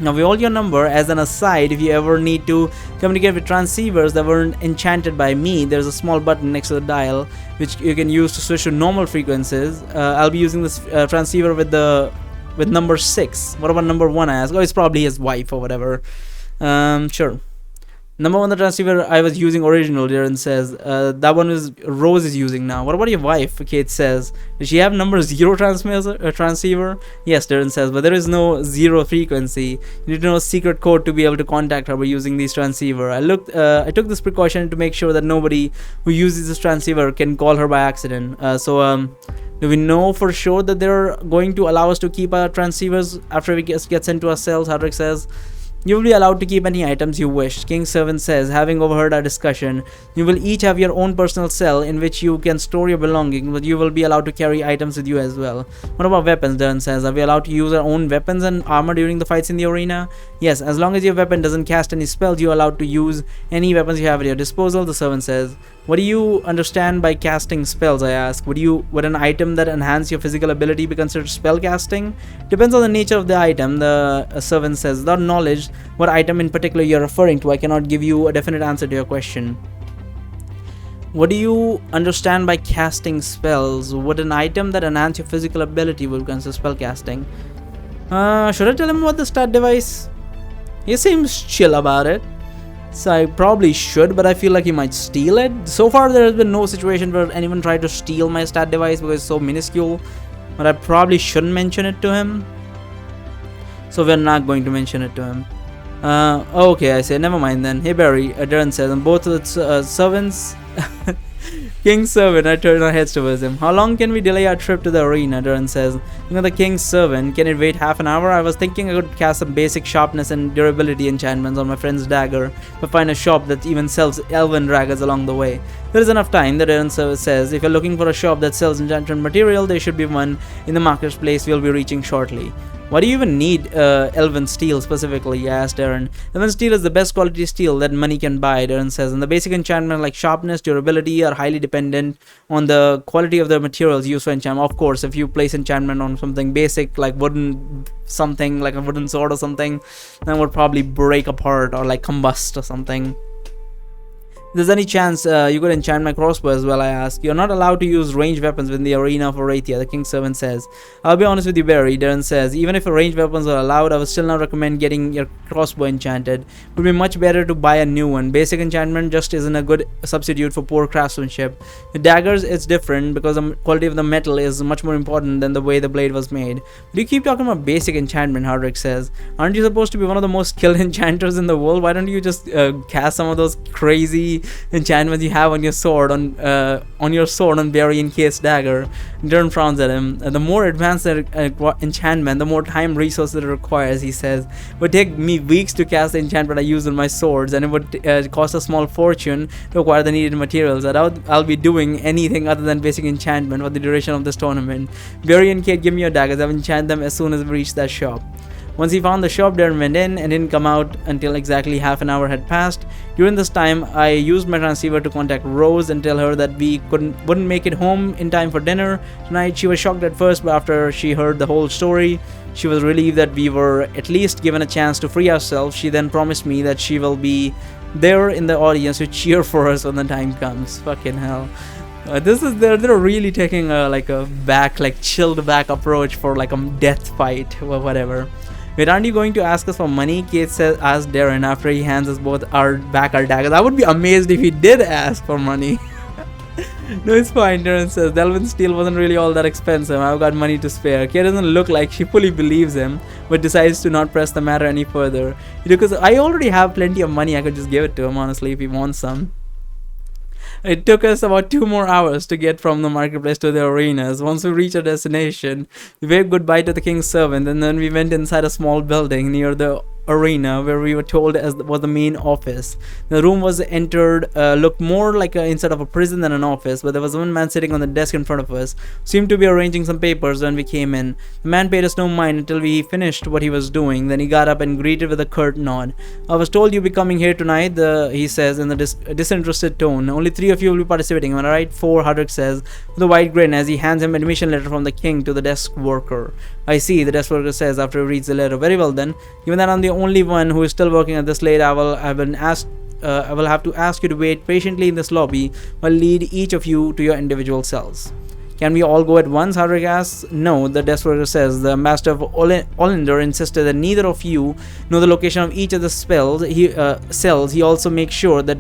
Now we hold your number as an aside. If you ever need to communicate with transceivers that weren't enchanted by me, there's a small button next to the dial which you can use to switch to normal frequencies. I'll be using this transceiver with number 6. What about number 1? I ask. Oh, it's probably his wife or whatever. Sure. Number 1, the transceiver I was using originally, Darren says. That one is Rose is using now. What about your wife? Kate says. Does she have number 0 transceiver? Yes, Darren says, but there is no 0 frequency. You need to know a secret code to be able to contact her by using these transceiver. I took this precaution to make sure that nobody who uses this transceiver can call her by accident. Do we know for sure that they're going to allow us to keep our transceivers after we get sent to our cells? Hadrick says. You will be allowed to keep any items you wish. King Servant says, having overheard our discussion, you will each have your own personal cell in which you can store your belongings, but you will be allowed to carry items with you as well. What about weapons? Darren says, are we allowed to use our own weapons and armor during the fights in the arena? Yes, as long as your weapon doesn't cast any spells, you're allowed to use any weapons you have at your disposal, the servant says. What do you understand by casting spells? I ask. Would an item that enhance your physical ability be considered spell casting? Depends on the nature of the item, the servant says. Without knowledge what item in particular you're referring to, I cannot give you a definite answer to your question. What do you understand by casting spells? Would an item that enhance your physical ability will consider spell casting? Should I tell him about the stat device? He seems chill about it. So I probably should, but I feel like he might steal it. So far there has been no situation where anyone tried to steal my stat device because it's so minuscule. But I probably shouldn't mention it to him. So we're not going to mention it to him. Okay, I say, never mind then. Hey Barry, Darren says, and both of the servants... King's servant, I turn our heads towards him. How long can we delay our trip to the arena? Darren says. You know, the king's servant, can it wait half an hour? I was thinking I could cast some basic sharpness and durability enchantments on my friend's dagger, but find a shop that even sells elven daggers along the way. There is enough time, the Darren says. If you're looking for a shop that sells enchantment material, there should be one in the marketplace we'll be reaching shortly. Why do you even need elven steel specifically? I asked Darren. Elven steel is the best quality steel that money can buy, Darren says, and the basic enchantments like sharpness, durability are highly dependent on the quality of the materials used for enchantment. Of course, if you place enchantment on something basic like wooden something, like a wooden sword or something, then it would probably break apart or like combust or something. If there's any chance you could enchant my crossbow as well, I ask. You're not allowed to use ranged weapons within the arena of Arathia, the king's servant says. I'll be honest with you, Barry, Darren says. Even if ranged weapons are allowed, I would still not recommend getting your crossbow enchanted. It would be much better to buy a new one. Basic enchantment just isn't a good substitute for poor craftsmanship. With daggers, it's different because the quality of the metal is much more important than the way the blade was made. But you keep talking about basic enchantment, Hardrick says. Aren't you supposed to be one of the most skilled enchanters in the world? Why don't you just cast some of those crazy enchantments you have on your sword on Barry and Kate's dagger? Darren frowns at him. The more advanced the enchantment, the more time resources it requires, he says. It would take me weeks to cast the enchantment I use on my swords, and it would cost a small fortune to acquire the needed materials. I doubt I'll be doing anything other than basic enchantment for the duration of this tournament. Barry and Kate, give me your daggers. I'll enchant them as soon as we reach that shop. Once he found the shop, Darren went in and didn't come out until exactly half an hour had passed. During this time, I used my transceiver to contact Rose and tell her that we wouldn't make it home in time for dinner tonight. She was shocked at first, but after she heard the whole story, she was relieved that we were at least given a chance to free ourselves. She then promised me that she will be there in the audience to cheer for us when the time comes. Fucking hell. They're really taking a chilled back approach for like a death fight or whatever. Wait, aren't you going to ask us for money? Kate asked Darren after he hands us both our daggers. I would be amazed if he did ask for money. No, it's fine, Darren says. Delvin steel wasn't really all that expensive. I've got money to spare. Kate doesn't look like she fully believes him, but decides to not press the matter any further. Because I already have plenty of money, I could just give it to him, honestly, if he wants some. It took us about 2 more hours to get from the marketplace to the arenas. Once we reached our destination, we waved goodbye to the king's servant, and then we went inside a small building near the arena where we were told was the main office. The room was entered looked more like inside of a prison than an office, but there was one man sitting on the desk in front of us, seemed to be arranging some papers when we came in. The man paid us no mind until we finished what he was doing. Then he got up and greeted with a curt nod. I was told you'll be coming here tonight, he says in a disinterested tone. Only 3 of you will be participating, am I right? 4, Hardrick says with a wide grin as he hands him an admission letter from the king to the desk worker. I see, the desk worker says after he reads the letter. Very well then. Given that I'm the only one who is still working at this late. I will have to ask you to wait patiently in this lobby while lead each of you to your individual cells. Can we all go at once? Hardrick asks. No, the desk worker says. The master of Olander insisted that neither of you know the location of each of the cells. He also makes sure that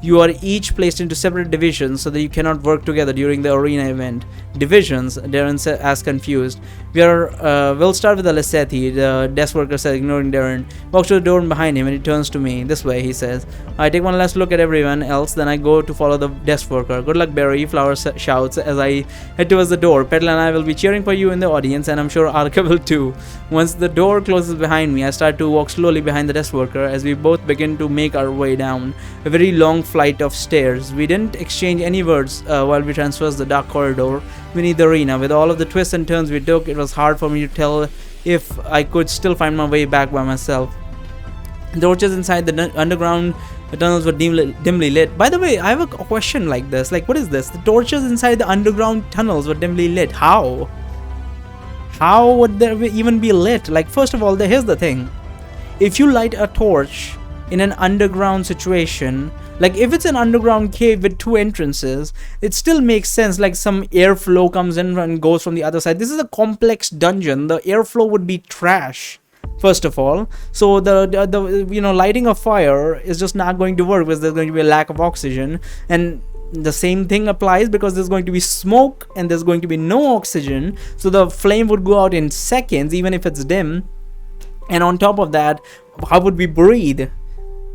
you are each placed into separate divisions so that you cannot work together during the arena event. Divisions? Darren asks, confused. We'll start with the Lesethi, the desk worker says, ignoring Darren. Walks to the door behind him and he turns to me. This way, he says. I take one last look at everyone else, then I go to follow the desk worker. Good luck, Barry, Flower shouts as I head towards the door. Petal and I will be cheering for you in the audience, and I'm sure Arka will too. Once the door closes behind me, I start to walk slowly behind the desk worker as we both begin to make our way down a very long flight of stairs. We didn't exchange any words while we traversed the dark corridor beneath the arena. With all of the twists and turns we took, it was hard for me to tell if I could still find my way back by myself. The torches inside the underground tunnels were dimly lit. By the way, I have a question like this. Like, what is this? The torches inside the underground tunnels were dimly lit. How? How would they even be lit? Like, first of all, here's the thing. If you light a torch in an underground situation, like if it's an underground cave with two entrances, it still makes sense. Like some airflow comes in and goes from the other side. This is a complex dungeon. The airflow would be trash, first of all. So the lighting a fire is just not going to work because there's going to be a lack of oxygen. And the same thing applies because there's going to be smoke and there's going to be no oxygen. So the flame would go out in seconds, even if it's dim. And on top of that, how would we breathe?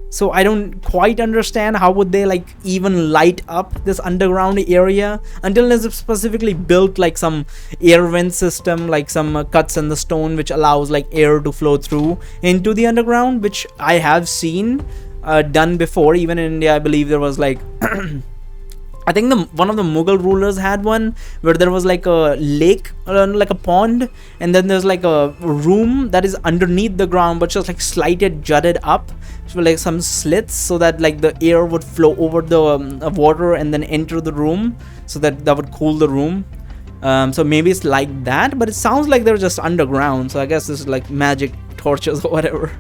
So I don't quite understand how would they like even light up this underground area until it's specifically built like some air vent system, like some cuts in the stone which allows like air to flow through into the underground, which I have seen done before. Even in India, I believe there was like I think one of the Mughal rulers had one where there was like a lake, like a pond, and then there's like a room that is underneath the ground but just like slighted, jutted up, so like some slits so that like the air would flow over the water and then enter the room, so that would cool the room. So maybe it's like that, but it sounds like they're just underground. So I guess this is like magic torches or whatever.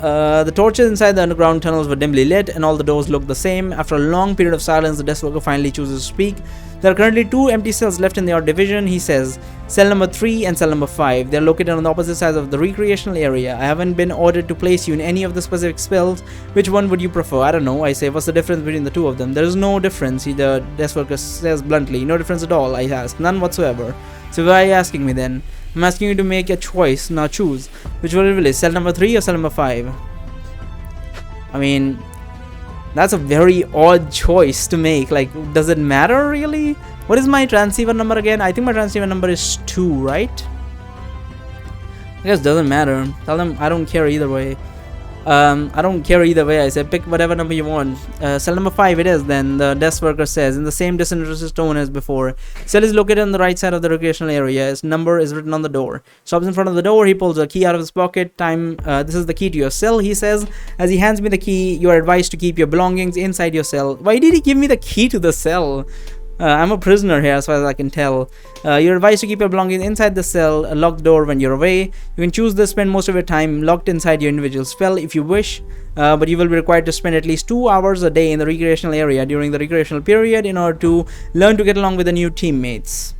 The torches inside the underground tunnels were dimly lit and all the doors looked the same. After a long period of silence, the desk worker finally chooses to speak. There are currently 2 empty cells left in your division, he says. Cell number 3 and cell number 5. They are located on the opposite sides of the recreational area. I haven't been ordered to place you in any of the specific spells. Which one would you prefer? I don't know, I say. What's the difference between the two of them? There is no difference, the desk worker says bluntly. No difference at all, I ask. None whatsoever. So why are you asking me then? I'm asking you to make a choice. Now choose. Which one will it? Cell number 3 or cell number 5? I mean, that's a very odd choice to make. Like, does it matter really? What is my transceiver number again? I think my transceiver number is 2, right? I guess it doesn't matter. Tell them I don't care either way. I don't care either way. I said pick whatever number you want. Cell number 5 it is then, the desk worker says in the same disinterested tone as before. Cell is located on the right side of the recreational area. His number is written on the door. Stops in front of the door. He pulls a key out of his pocket. This is the key to your cell, he says. As he hands me the key, you are advised to keep your belongings inside your cell. Why did he give me the key to the cell? I'm a prisoner here as far as I can tell. You're advised to keep your belongings inside the cell, lock the door when you're away. You can choose to spend most of your time locked inside your individual cell if you wish, but you will be required to spend at least 2 hours a day in the recreational area during the recreational period in order to learn to get along with the new teammates.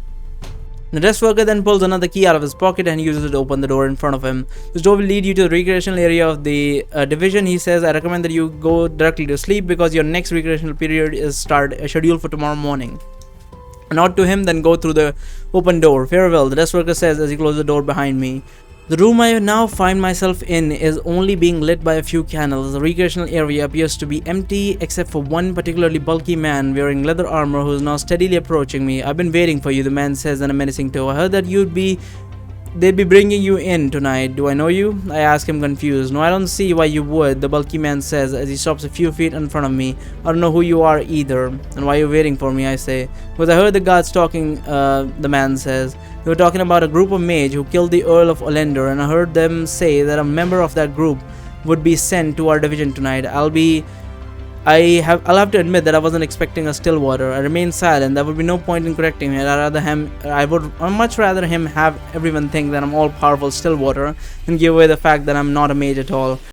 The desk worker then pulls another key out of his pocket and uses it to open the door in front of him. This door will lead you to the recreational area of the division, he says. I recommend that you go directly to sleep because your next recreational period is scheduled for tomorrow morning. Nod to him, then go through the open door. Farewell, the desk worker says as he closes the door behind me. The room I now find myself in is only being lit by a few candles. The recreational area appears to be empty except for one particularly bulky man wearing leather armor who is now steadily approaching me. I've been waiting for you, the man says in a menacing tone. I heard that they'd be bringing you in tonight. Do I know you? I ask him confused. No, I don't see why you would, the bulky man says as he stops a few feet in front of me. I don't know who you are either. And why are you waiting for me, I say. Because I heard the guards talking, the man says. They were talking about a group of mage who killed the Earl of Olander, and I heard them say that a member of that group would be sent to our division tonight. I'll be I'll have to admit that I wasn't expecting a Stillwater. I remained silent. There would be no point in correcting him. I'd much rather him have everyone think that I'm all powerful Stillwater than give away the fact that I'm not a mage at all.